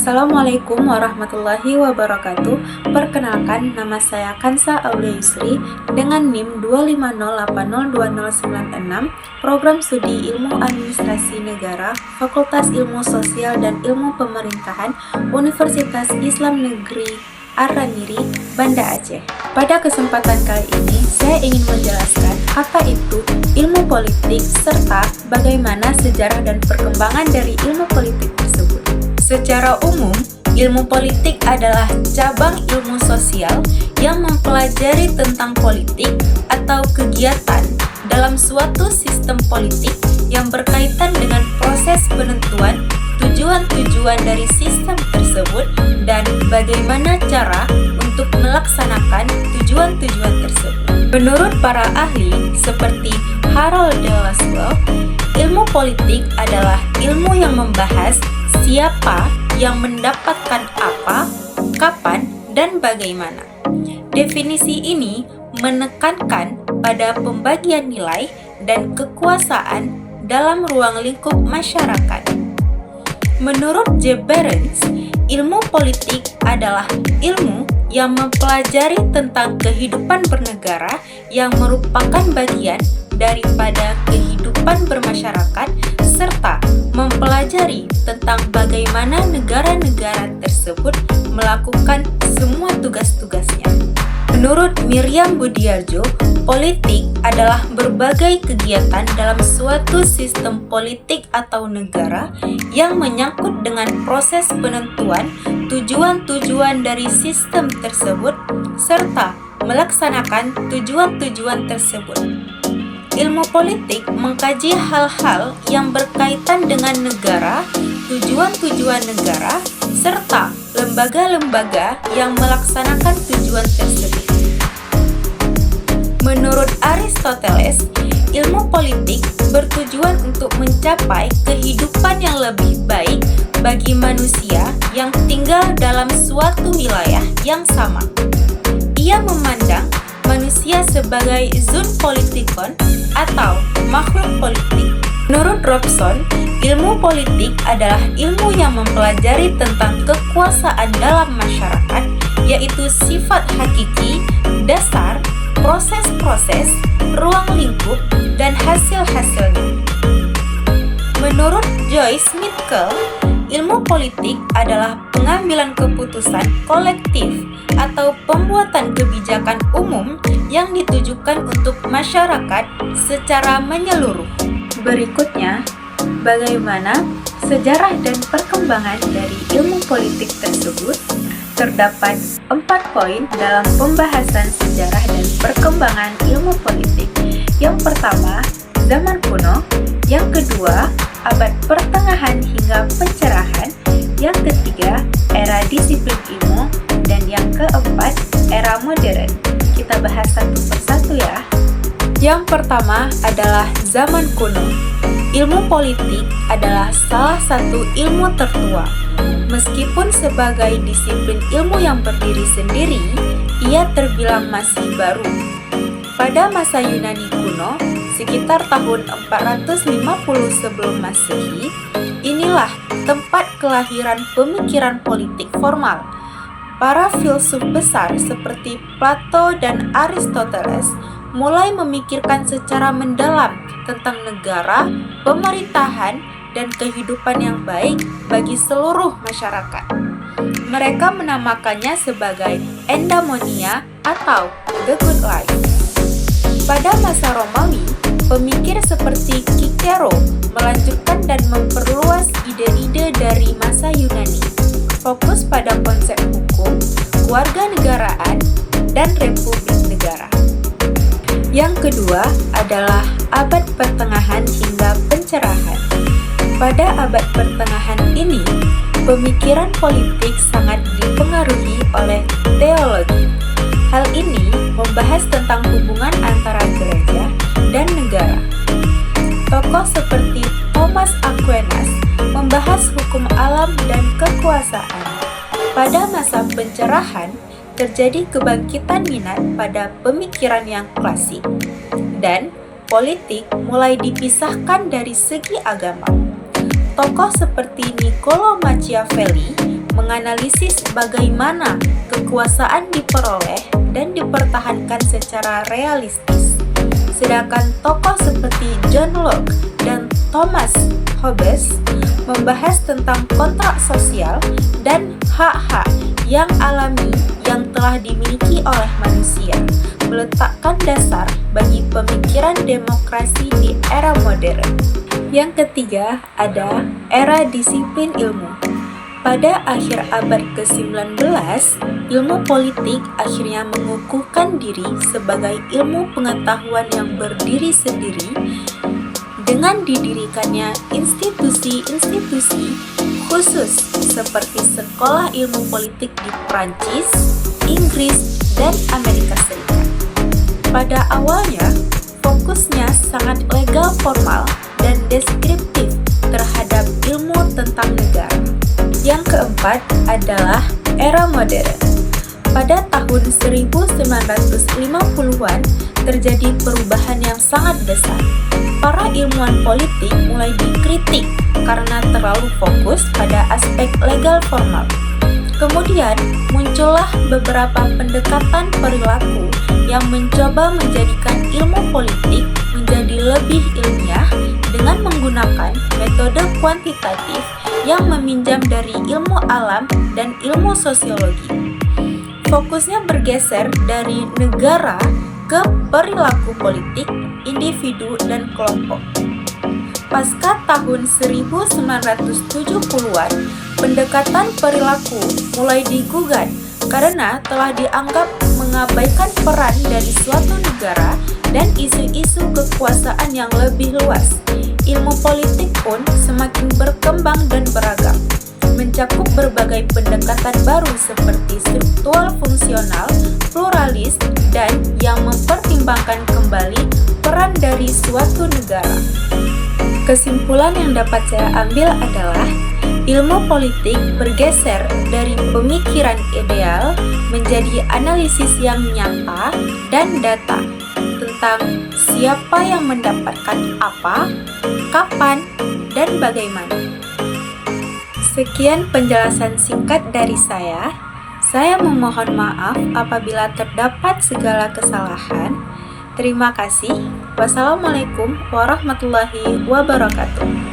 Assalamualaikum warahmatullahi wabarakatuh. Perkenalkan, nama saya Kansa Aulia Yusri dengan NIM 250802096, Program Studi Ilmu Administrasi Negara, Fakultas Ilmu Sosial dan Ilmu Pemerintahan, Universitas Islam Negeri Ar-Raniri, Banda Aceh. Pada kesempatan kali ini, saya ingin menjelaskan apa itu ilmu politik serta bagaimana sejarah dan perkembangan dari ilmu politik tersebut. Secara umum, ilmu politik adalah cabang ilmu sosial yang mempelajari tentang politik atau kegiatan dalam suatu sistem politik yang berkaitan dengan proses penentuan tujuan-tujuan dari sistem tersebut dan bagaimana cara untuk melaksanakan tujuan-tujuan tersebut. Menurut para ahli seperti Harold de Laswell, ilmu politik adalah ilmu yang membahas siapa yang mendapatkan apa, kapan, dan bagaimana. Definisi ini menekankan pada pembagian nilai dan kekuasaan dalam ruang lingkup masyarakat. Menurut J. Behrens, ilmu politik adalah ilmu yang mempelajari tentang kehidupan bernegara yang merupakan bagian daripada kehidupan bermasyarakat serta mempelajari tentang bagaimana negara-negara tersebut melakukan semua tugas-tugasnya. Menurut Miriam Budiarjo, politik adalah berbagai kegiatan dalam suatu sistem politik atau negara yang menyangkut dengan proses penentuan tujuan-tujuan dari sistem tersebut serta melaksanakan tujuan-tujuan tersebut. Ilmu politik mengkaji hal-hal yang berkaitan dengan negara, tujuan-tujuan negara, serta lembaga-lembaga yang melaksanakan tujuan tersebut. Menurut Aristoteles, ilmu politik bertujuan untuk mencapai kehidupan yang lebih baik bagi manusia yang tinggal dalam suatu wilayah yang sama. Ia memandang manusia sebagai zoon politikon atau makhluk politik. Menurut Robson, ilmu politik adalah ilmu yang mempelajari tentang kekuasaan dalam masyarakat, yaitu sifat hakiki, dasar, proses-proses, ruang lingkup, dan hasil-hasilnya. Menurut Joyce Mitchell, ilmu politik adalah pengambilan keputusan kolektif atau pembuatan kebijakan umum yang ditujukan untuk masyarakat secara menyeluruh. Berikutnya, bagaimana sejarah dan perkembangan dari ilmu politik tersebut. Terdapat 4 poin dalam pembahasan sejarah dan perkembangan ilmu politik. Yang pertama, zaman kuno. Yang kedua, abad pertengahan hingga pencerahan. Yang ketiga, era disiplin ilmu. Dan yang keempat, era modern. Kita bahas satu persatu ya. Yang pertama adalah zaman kuno. Ilmu politik adalah salah satu ilmu tertua. Meskipun sebagai disiplin ilmu yang berdiri sendiri, ia terbilang masih baru. Pada masa Yunani kuno, sekitar tahun 450 sebelum Masehi, inilah tempat kelahiran pemikiran politik formal. Para filsuf besar seperti Plato dan Aristoteles mulai memikirkan secara mendalam tentang negara, pemerintahan, dan kehidupan yang baik bagi seluruh masyarakat. Mereka menamakannya sebagai eudaimonia atau the good life. Pada masa Romawi, pemikir seperti Cicero melanjutkan dan memperluas ide-ide dari masa Yunani, fokus pada konsep hukum, kewarganegaraan, dan republik negara. Yang kedua adalah abad pertengahan hingga pencerahan. Pada abad pertengahan ini, pemikiran politik sangat dipengaruhi oleh teologi. Hal ini membahas tentang hubungan antara gereja dan negara. Tokoh seperti Thomas Aquinas membahas hukum alam dan kekuasaan. Pada masa pencerahan, terjadi kebangkitan minat pada pemikiran yang klasik, dan politik mulai dipisahkan dari segi agama. Tokoh seperti Niccolo Machiavelli menganalisis bagaimana kekuasaan diperoleh dan dipertahankan secara realistis. Sedangkan tokoh seperti John Locke dan Thomas Hobbes membahas tentang kontrak sosial dan hak-hak yang alami yang telah dimiliki oleh manusia, meletakkan dasar bagi pemikiran demokrasi di era modern. Yang ketiga ada era disiplin ilmu. Pada akhir abad ke-19, ilmu politik akhirnya mengukuhkan diri sebagai ilmu pengetahuan yang berdiri sendiri dengan didirikannya institusi-institusi khusus seperti sekolah ilmu politik di Prancis, Inggris, dan Amerika Serikat. Pada awalnya, fokusnya sangat legal formal dan deskriptif terhadap ilmu tentang negara. Yang keempat adalah era modern. Pada tahun 1950-an terjadi perubahan yang sangat besar. Para ilmuwan politik mulai dikritik karena terlalu fokus pada aspek legal formal. Kemudian muncullah beberapa pendekatan perilaku yang mencoba menjadikan ilmu politik menjadi lebih ilmiah dengan menggunakan metode kuantitatif yang meminjam dari ilmu alam dan ilmu sosiologi. Fokusnya bergeser dari negara ke perilaku politik, individu, dan kelompok. Pasca tahun 1970-an, pendekatan perilaku mulai digugat karena telah dianggap mengabaikan peran dari suatu negara dan isu-isu kekuasaan yang lebih luas. Ilmu politik pun semakin berkembang dan beragam, mencakup berbagai pendekatan baru seperti struktural fungsional, pluralis, dan yang mempertimbangkan kembali peran dari suatu negara. Kesimpulan yang dapat saya ambil adalah ilmu politik bergeser dari pemikiran ideal menjadi analisis yang nyata dan data tentang siapa yang mendapatkan apa, kapan, dan bagaimana. Sekian penjelasan singkat dari saya. Saya memohon maaf apabila terdapat segala kesalahan. Terima kasih. Wassalamualaikum warahmatullahi wabarakatuh.